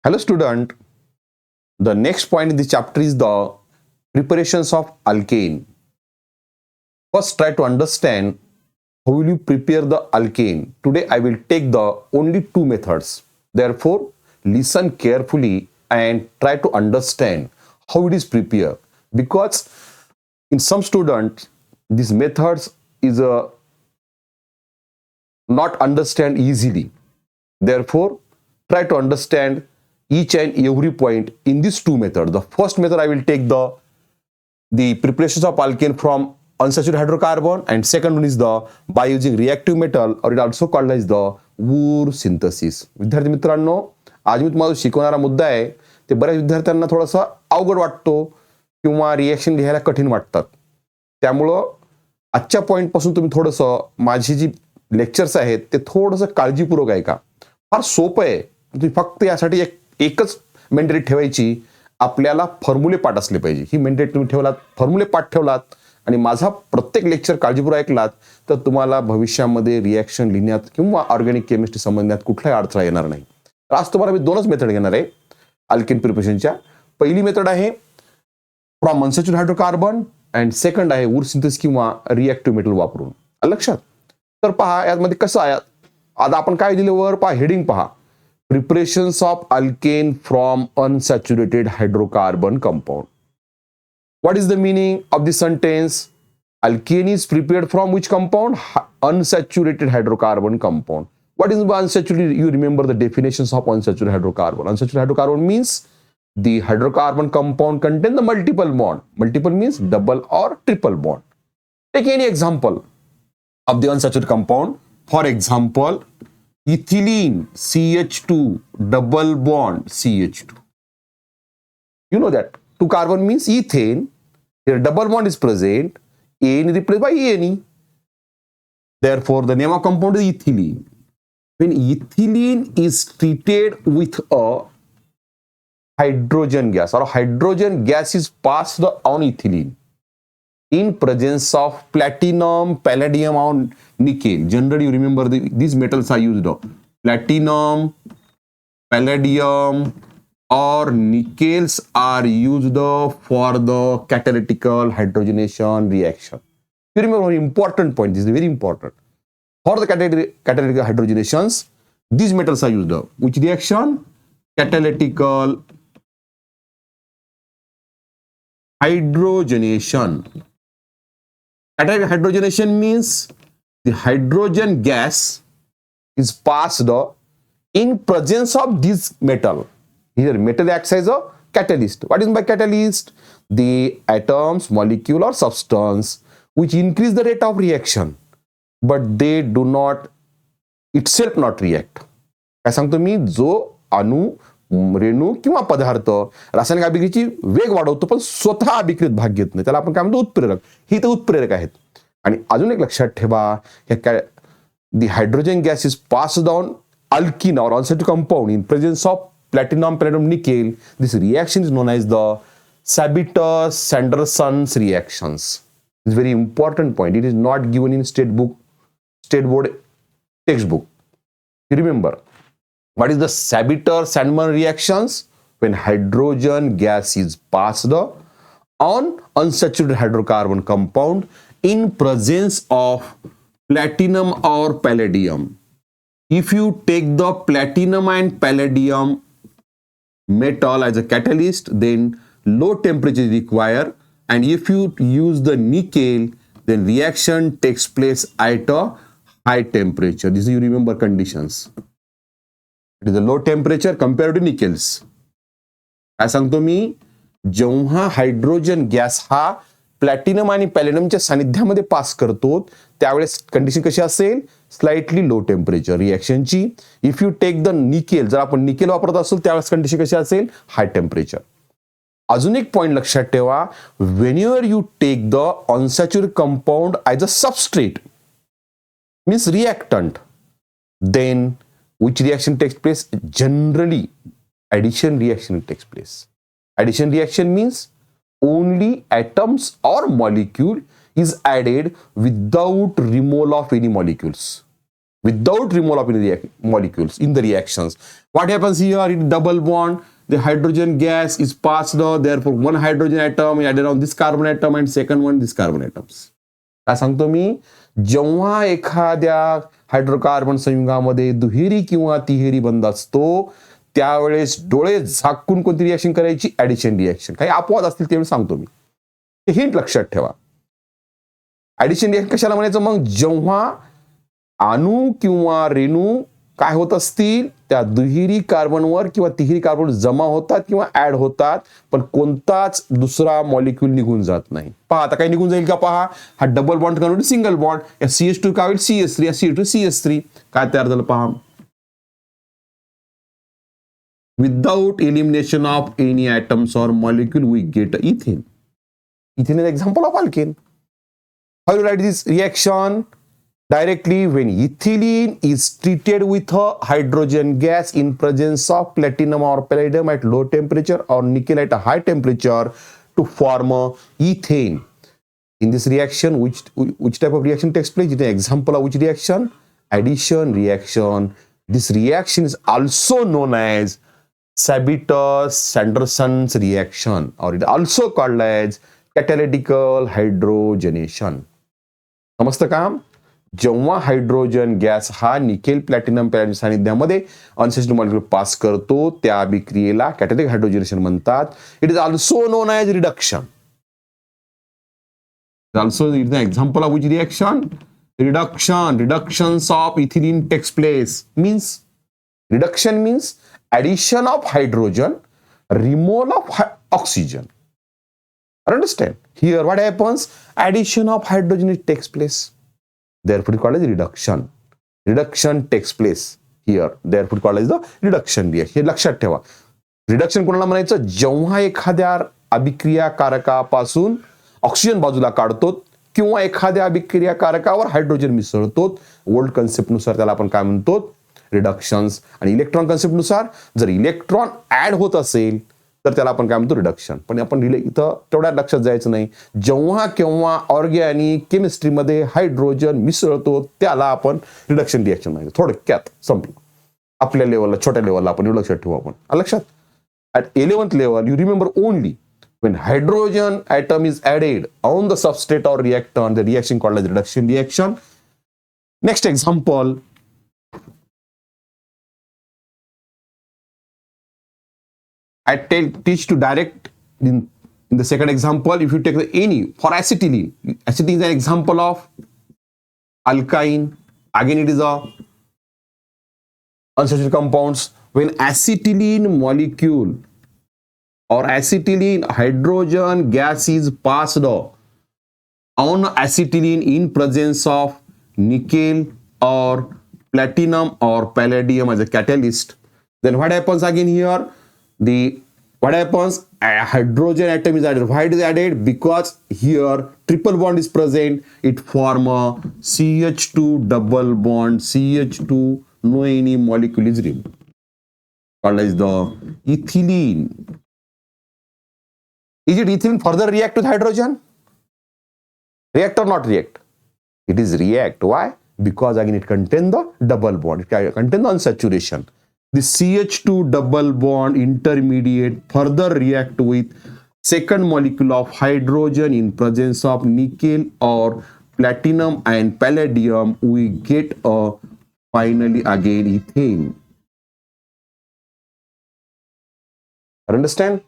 Hello student, the next point in this chapter is the preparations of alkane. First try to understand how will you prepare the alkane. Today I will take the only two methods. Therefore, listen carefully and try to understand how it is prepared. Because in some students, these methods is not understand easily. Therefore, try to understand each and every point in these two methods. The first method I will take the preparations of alkane from unsaturated hydrocarbon, and second one is the by using reactive metal, or it also called as the Wood synthesis. विद्यार्थी मित्रांनो, आज मी तुम्हाला शिकवणारा मुद्दा आहे ते बऱ्याच विद्यार्थ्यांना थोडासा अवघड वाटतो किंवा रिएक्शन लिहायला कठीण वाटतात. त्यामुळं आजच्या पॉइंट पासून तुम्ही थोडंसं माझी जी लेक्चर्स आहेत ते थोडंसं काळजीपूर्वक ऐका. फार सोपं आहे. तुम्ही फक्त यासाठी एकच मेंटॅलिटी ठेवायची, आपल्याला फॉर्म्युले पाठ असले पाहिजे. ही मेंटॅलिटी तुम्ही ठेवलात, फॉर्म्युले पाठ ठेवलात आणि माझा प्रत्येक लेक्चर काळजीपूर्वक ऐकलात तर तुम्हाला भविष्यामध्ये रिॲक्शन लिहिण्यात किंवा ऑर्गॅनिक केमिस्ट्री समजण्यात कुठलाही अडथळा येणार नाही. तर आज तुम्हाला मी दोनच मेथड घेणार आहे अल्केन प्रिपरेशनच्या. पहिली मेथड आहे from unsaturated hydrocarbon and second आहे वूड सिंथेसिस किंवा रिॲक्टिव्ह मेटल वापरून. लक्षात. तर पहा यामध्ये कसं आहे. आता आपण काय दिलं वर पहा, हेडिंग पहा, preparations of alkane from unsaturated hydrocarbon compound. What is the meaning of this sentence? Alkane is prepared from which compound? Unsaturated hydrocarbon compound. What is unsaturated? You remember the definitions of unsaturated hydrocarbon. Unsaturated hydrocarbon means the hydrocarbon compound contain the multiple bond. Multiple means double or triple bond. Take any example of the unsaturated compound. For example, ethylene CH2 double bond CH2. You know that two carbon means ethane. Here double bond is present. Ane replaced by Ane. Therefore, the name of compound is ethylene. When ethylene is treated with a hydrogen gas, or hydrogen gas is passed on ethylene in presence of platinum, palladium, or nickel. Generally, you remember these metals are used. Platinum, palladium, or nickels are used for the catalytical hydrogenation reaction. You remember an important point. This is very important. For the catalytical hydrogenations, these metals are used. Which reaction? Catalytical hydrogenation. Catalytic hydrogenation means the hydrogen gas is passed in presence of this metal. Here metal acts as a catalyst. What is by catalyst? The atoms, molecule or substance which increase the rate of reaction, but they do not itself not react. काय सांगतो मी, जो अणु, रेणू किंवा पदार्थ रासायनिक अभिक्रियेची वेग वाढवतो पण स्वतः अभिक्रियेत भाग घेत नाही, त्याला आपण काय म्हणतो, उत्प्रेरक. ही तर उत्प्रेरक आहेत. आणि अजून एक लक्षात ठेवा, the hydrogen gas is passed down alkene or unsaturated compound in presence of platinum, palladium, nickel. This reaction is known as the Sabitus-Sanderson's reactions. It's a very important point. It is not given in state board textbook. You remember what is the Sabitus-Sanderson reactions? When hydrogen gas is passed on unsaturated hydrocarbon compound in presence of platinum or palladium. If you take the platinum and palladium metal as a catalyst, then low temperature is required, and if you use the nickel, then reaction takes place at a high temperature. This is, you remember, conditions. It is a low temperature compared to nickels. काय सांगतो मी, जेव्हा hydrogen gas हा platinum आणि पॅलेडियमच्या सानिध्यामध्ये पास करतो त्यावेळेस condition कशी असेल, slightly low temperature रिएक्शनची. If you take the nickel, जर आपण निकेल वापरत असेल त्यावेळेस कंडिशन कशी असेल, हाय टेम्परेचर. अजून एक पॉइंट लक्षात ठेवा, whenever you take the unsaturated compound as a substrate means reactant, then which reaction takes place? Generally addition reaction takes place. Addition reaction means only atoms or molecule is added without removal of any molecules. without removal of any molecules in the reactions. What happens here? In double bond, the hydrogen gas is passed on, therefore one hydrogen atom is added on this carbon atom and second one this carbon atoms. काय सांगतो मी, जेव्हा एखाद्या hydrocarbon संयुगामध्ये दुहेरी किंवा तिहेरी बंध असतो त्यावेळेस डोळे झाकून कोणती रिएक्शन करायची? Addition reaction. काही अपवाद असतील त्यावेळी सांगतो मी, हे हिंट लक्षात ठेवा. ऍडिशन रिएक्शन कशाला म्हणायचं? मग जेव्हा अणू किंवा रेणू काय होत असतील त्या दुहेरी कार्बनवर किंवा तिहेरी कार्बन जमा होतात किंवा ऍड होतात, पण कोणताच दुसरा मॉलिक्यूल निघून जात नाही. पहा आता काय निघून जाईल का? पहा, हा double bond convert single bond, या CH2 काय होईल? CS3, या CH2 CS3. काय तयार झालं पहा? Without elimination of any atoms or molecule we get ethane. Ethane is an example of alkane. How you write this reaction? Directly, when ethylene is treated with a hydrogen gas in presence of platinum or palladium at low temperature or nickel at a high temperature to form ethane. In this reaction, which type of reaction takes place? It is an example of which reaction? Addition reaction. This reaction is also known as Sabitus-Sanderson's reaction, or it is also called as catalytical hydrogenation. समजतं का? जेव्हा hydrogen gas हा nickel platinum पॅलेडियम सानिध्यामध्ये unsaturated molecule पास करतो त्या अभिक्रियेला कॅटॅलिटिक हायड्रोजनेशन म्हणतात. It is also known as reduction. Also it is an example of which reaction? Reduction. Reductions of ethylene takes place. Means reduction means addition of hydrogen, removal of oxygen. Understand? Here what happens? Addition of hydrogen takes place. Therefore it called as reduction. Reduction takes place here. Therefore called as the reduction reaction. हे लक्षात ठेवा. Reduction कोणाला म्हणायचं? जेव्हा एखाद्या अभिक्रियाकारकापासून oxygen बाजूला काढतो किंवा एखाद्या अभिक्रियाकारकावर हायड्रोजन मिसळतो. ओल्ड कन्सेप्ट नुसार त्याला आपण काय म्हणतो? रिडक्शन्स. आणि इलेक्ट्रॉन कन्सेप्ट नुसार जर इलेक्ट्रॉन ऍड होत असेल तर त्याला आपण काय म्हणतो? रिडक्शन. पण आपण इथं तेवढ्या लक्षात जायचं नाही. जेव्हा केव्हा ऑर्गॅनिक केमिस्ट्रीमध्ये हायड्रोजन मिसळतो त्याला आपण रिडक्शन रिएक्शन म्हणतो. थोडक्यात संपलं. आपल्या लेवलला, छोट्या लेवलला आपण एवढं लक्षात ठेवू. आपण लक्षात, at 11th level you remember only when hydrogen atom is added on the substrate or reactant, the reaction called as reduction reaction. Next example, I teach to direct in the second example. If you take any for acetylene, acetylene is an example of alkyne. Again, it is a unsaturated compounds. When acetylene molecule or acetylene hydrogen gas is passed on acetylene in presence of nickel or platinum or palladium as a catalyst, then what happens again here? What happens? A hydrogen atom is added. Why it is added? Because here triple bond is present. It form a CH2 double bond. CH2, no any molecule is removed. Called as the ethylene. Is it ethylene further react with hydrogen? React or not react? It is react. Why? Because again it contains the double bond. It contains the unsaturation. The CH2 double bond intermediate further react with second molecule of hydrogen in presence of nickel or platinum and palladium. We get a finally again ethane. Understand?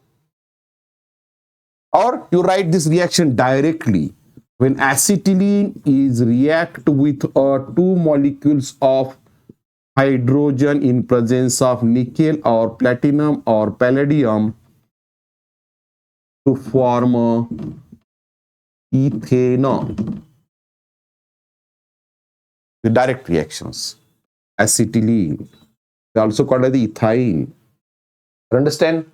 Or you write this reaction directly. When acetylene is react with two molecules of hydrogen in presence of nickel or platinum or palladium to form ethane. The direct reactions. Acetylene. They also called as the ethine. Understand?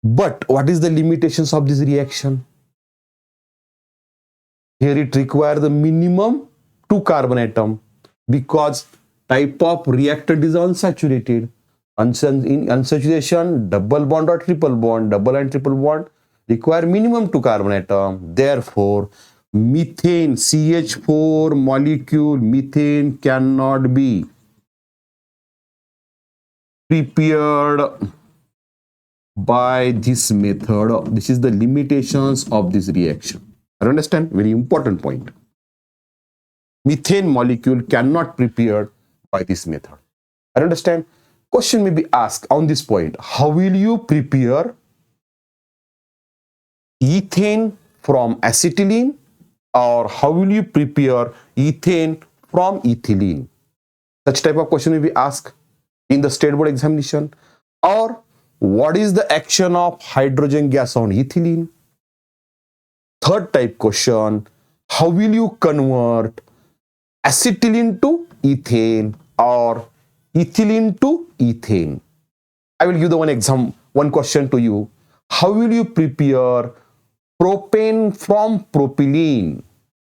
But what is the limitations of this reaction? Here it requires the minimum 2 carbon atom because type of reactant is unsaturated. In unsaturation, double bond or triple bond, double and triple bond require minimum 2 carbon atom. Therefore, methane, CH4 molecule, methane cannot be prepared by this method. This is the limitations of this reaction. I understand? Very important point. Methane molecule cannot prepared by this method. I understand? Question may be asked on this point. How will you prepare ethane from acetylene, or how will you prepare ethane from ethylene? Such type of question will be asked in the state board examination. Or what is the action of hydrogen gas on ethylene? Third type question, how will you convert acetylene to ethane or ethylene to ethane? I will give the one question to you. How will you prepare propane from propylene?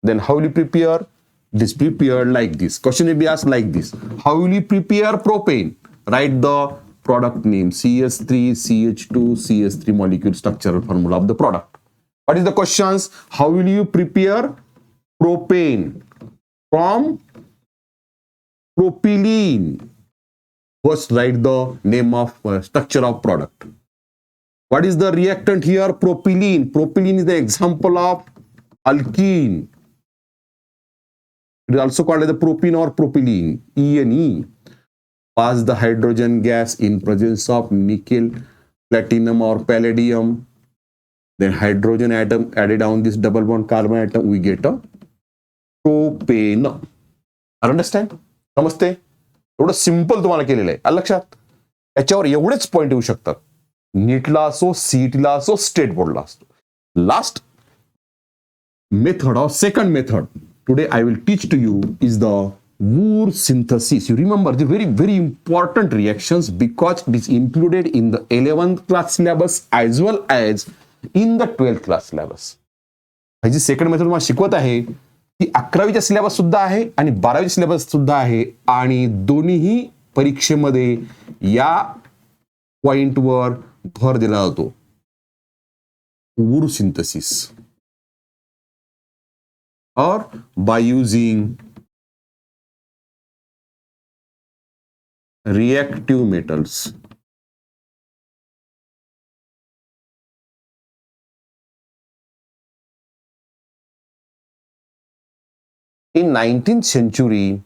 Then how will you prepare? This prepared like this. Question will be asked like this. How will you prepare propane? Write the product name, CS3, CH2, CS3 molecule structural formula of the product. What is the questions? How will you prepare propane from propylene? First write the name of structure of product. What is the reactant here? Propylene. Propylene is the example of alkene. It is also called as the propene or propylene, E. Pass the hydrogen gas in presence of nickel, platinum or palladium. Then hydrogen atom added on this double bond carbon atom, we get a propane. Understand? नमस्ते. एवढं simple तुम्हाला केलेलं आहे. लक्षात? याच्यावर एवढेच point येऊ शकतात. नीटला असो, सीईटीला असो, स्टेट बोर्डला असो. Last method or second method today I will teach to you is the Moore synthesis. You remember the very important reactions because it is included in the 11th class syllabus as well as in the 12th class syllabus. ही जी second method तुम्हाला शिकवत आहे ती 11वीच्या syllabus सुद्धा आहे आणि 12वीच्या syllabus सुद्धा आहे आणि दोन्हीही परीक्षेमध्ये या पॉइंटवर भर दिला जातो. Moore synthesis or by using reactive metals. In 19th century,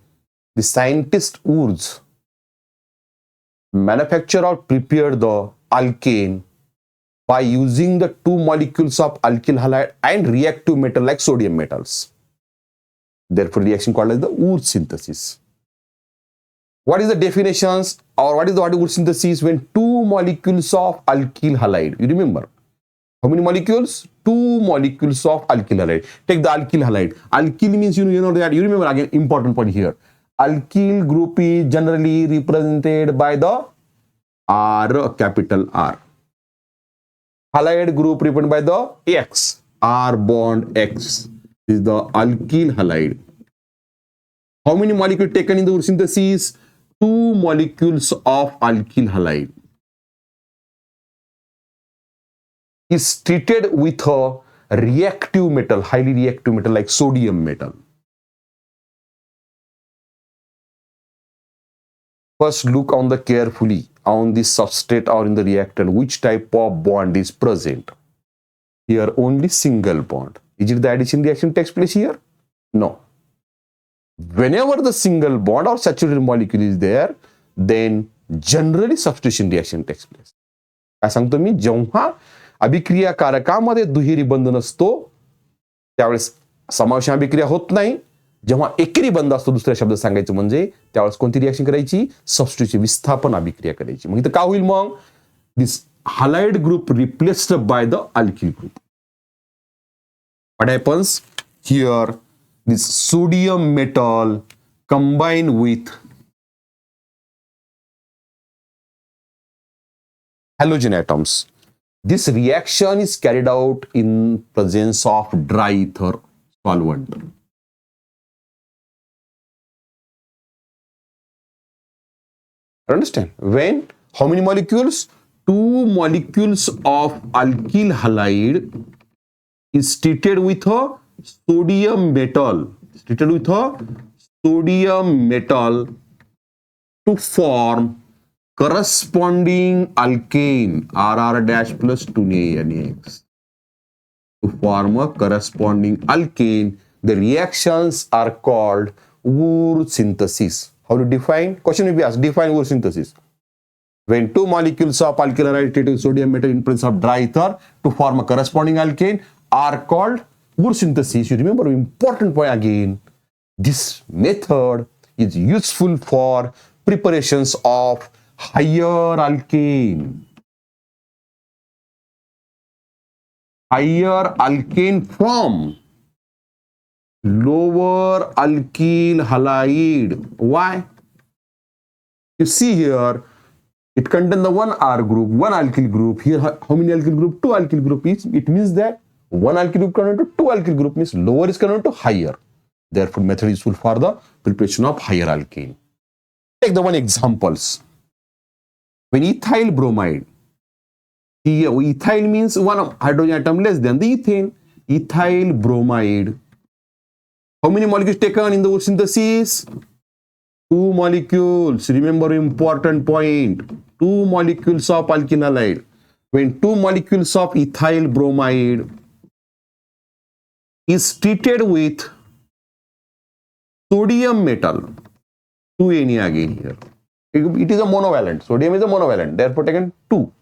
the scientist Wurtz manufactured or prepared the alkane by using the two molecules of alkyl halide and reactive metal like sodium metals. Therefore, reaction called as the Wurtz synthesis. What is the definitions or what is the Wurtz synthesis when two molecules of alkyl halide? You remember how many molecules? Two molecules of alkyl halide. Take the alkyl halide. Alkyl means you know that. You remember again important point here. Alkyl group is generally represented by the R, capital R. Halide group represented by the X, R bond X. This is the alkyl halide. How many molecules taken in the Wurtz synthesis? Two molecules of alkyl halide is treated with a reactive metal, highly reactive metal like sodium metal. First look on the carefully on the substrate or in the reactant which type of bond is present. Here only single bond. Is it the addition reaction takes place here? No. Whenever the single bond or saturated molecule is there, then generally substitution reaction takes place. काय सांगतो मी, जेव्हा अभिक्रिया कारकामध्ये दुहेरी बंध नसतो त्यावेळेस समावेश अभिक्रिया होत नाही. जेव्हा एकेरी बंध असतो दुसऱ्या शब्दात सांगायचं म्हणजे त्यावेळेस कोणती रिएक्शन करायची? सबस्टिट्यूशन विस्थापन अभिक्रिया करायची. मग इथं काय होईल? मग this halide group replaced by the alkyl group. What happens here? This sodium metal combine with halogen atoms. This reaction is carried out in presence of dry ether solvent. Understand? When how many molecules? Two molecules of alkyl halide is treated with a sodium metal, treated with a sodium metal to form corresponding alkane RR dash plus 2NaX. To form a corresponding alkane, the reactions are called Wurth synthesis. How to define? Question will be asked. Define Wurth synthesis. When two molecules of alkyl halide treated with sodium metal in presence of dry ether to form a corresponding alkane are called Wurth synthesis. You remember important point again. This method is useful for preparations of higher alkane. Higher alkane from lower alkyl halide. Why? You see here, it contains the one R group, one alkyl group. Here, how many alkyl group? Two alkyl group. It means that one alkyl group converted to two alkyl group, means lower is converted to higher. Therefore, method is useful for the preparation of higher alkane. Take the one examples. When ethyl bromide, ethyl means one hydrogen atom less than the ethane. Ethyl bromide. How many molecules taken in the Wurth synthesis? Two molecules. Remember important point. Two molecules of alkyl halide. When two molecules of ethyl bromide is treated with sodium metal, 2Na again here. It is a monovalent. Sodium is a monovalent. Therefore taken 2.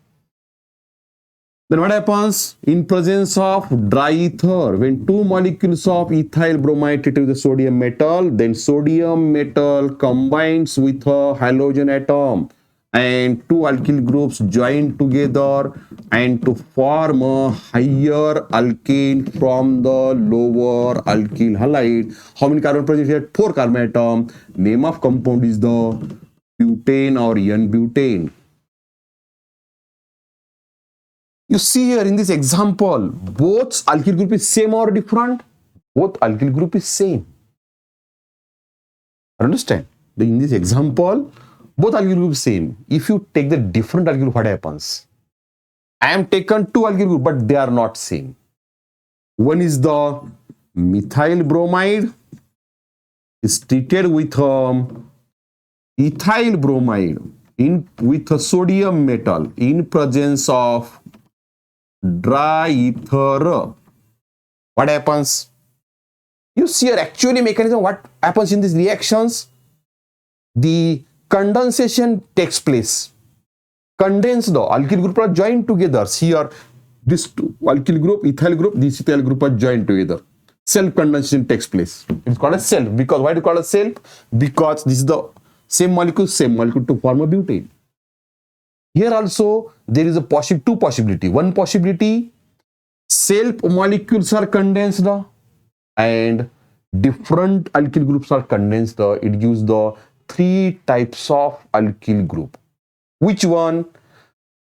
Then what happens? In presence of dry ether, when two molecules of ethyl bromide treated with the sodium metal, then sodium metal combines with a halogen atom and two alkyl groups join together and to form a higher alkane from the lower alkyl halide. How many carbon present here? 4 carbon atom. Name of compound is the butane or N-butane. You see here in this example, both alkyl group is same or different? Both alkyl group is same. Understand? In this example, both alkyl group is same. If you take the different alkyl group, what happens? I am taken two alkyl group, but they are not same. One is the methyl bromide is treated with ethyl bromide with a sodium metal in presence of dry ether. What happens? You see here actually mechanism. What happens in these reactions? The condensation takes place. Condense the alkyl group are joined together. Here, this two alkyl group, ethyl group, this ethyl group are joined together. Self condensation takes place. It's called a self. Because why do you call it self? Because this is the same molecule to form a butane. Here also there is a two possibility. One possibility, self molecules are condensed and different alkyl groups are condensed. It gives the 3 types of alkyl group. Which one?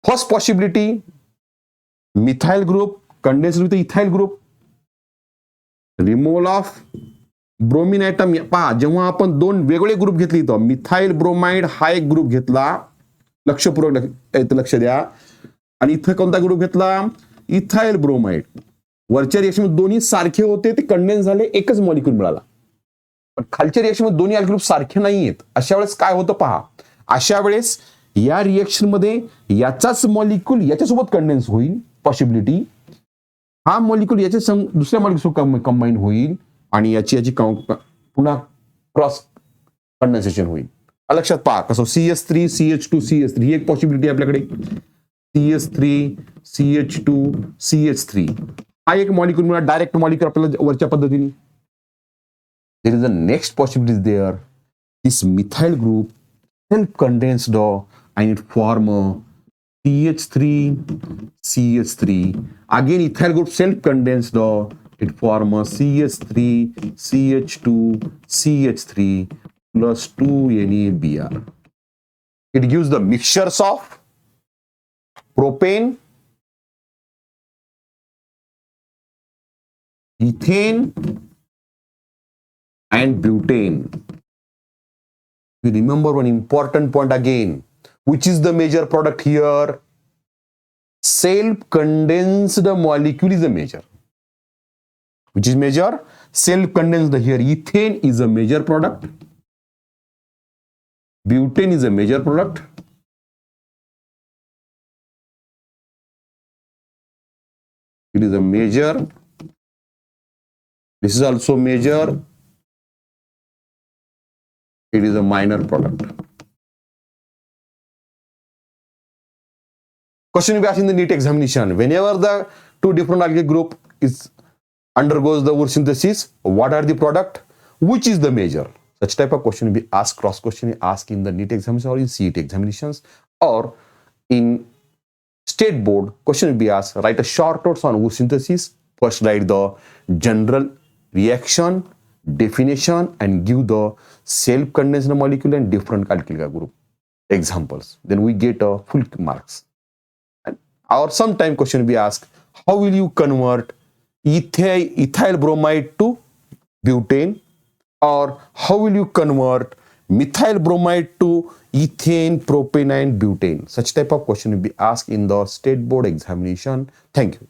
First possibility, methyl group condensed with the ethyl group. Removal of bromine atom. पहा, जेव्हा आपण दोन वेगळे group घेतले इथं, methyl bromide हा एक group घेतला, लक्षपूर्वक लक्ष द्या, आणि इथं कोणता ग्रुप घेतला? Ethyl bromide. वरच्या रिएक्शन दोन्ही सारखे होते, ते कंडेन्स झाले, एकच मॉलिक्यूल मिळाला. पण खालच्या रिएक्शन मध्ये दोन्ही ग्रुप सारखे नाही आहेत. अशा वेळेस काय होतं पहा, अशा वेळेस या रिएक्शन मध्ये याचाच मॉलिक्यूल याच्यासोबत कंडेन्स होईल, पॉसिबिलिटी. हा मॉलिक्यूल याच्या दुसऱ्या मॉलिक्यूल कंबाईन होईल आणि याची पुन्हा क्रॉस कंडेन्सेशन होईल. लक्षात पहा कसं, CH3 CH2 CH3 ही एक पॉसिबिलिटी आपल्याकडे. CH3 CH2 CH3 हा एक मॉलिक्यूल मिळाला, डायरेक्ट मॉलिक्यूल आपल्याला वरच्या पद्धतीने. There is a next possibility is there. This methyl group self-condensed and it form a CH3 CH3. Again ethyl group self-condensed, it form a CH3 CH2 CH3 plus 2NaBr. It gives the mixtures of propane, ethane and butane. We remember one important point again. Which is the major product here? Self-condensed molecule is the major. which is major. Self-condensed, here ethane is a major product. Butane is a major product. It is a major. This is also major. It is a minor product. Question will be asked in the NEET examination. Whenever the two different alkyl group undergoes the Wood synthesis, what are the product? Which is the major? Such type of question will be asked, cross question asked in the NEET examination or in CET examinations, or in state board question will be asked, write a short notes on Wood synthesis. First write the general reaction, definition, and give the self-condensed molecule and different alkyl group examples. Then we get a full marks. Or sometime question will be asked, how will you convert ethyl bromide to butane, or how will you convert methyl bromide to ethane, propane and butane? Such type of question will be asked in the state board examination. Thank you.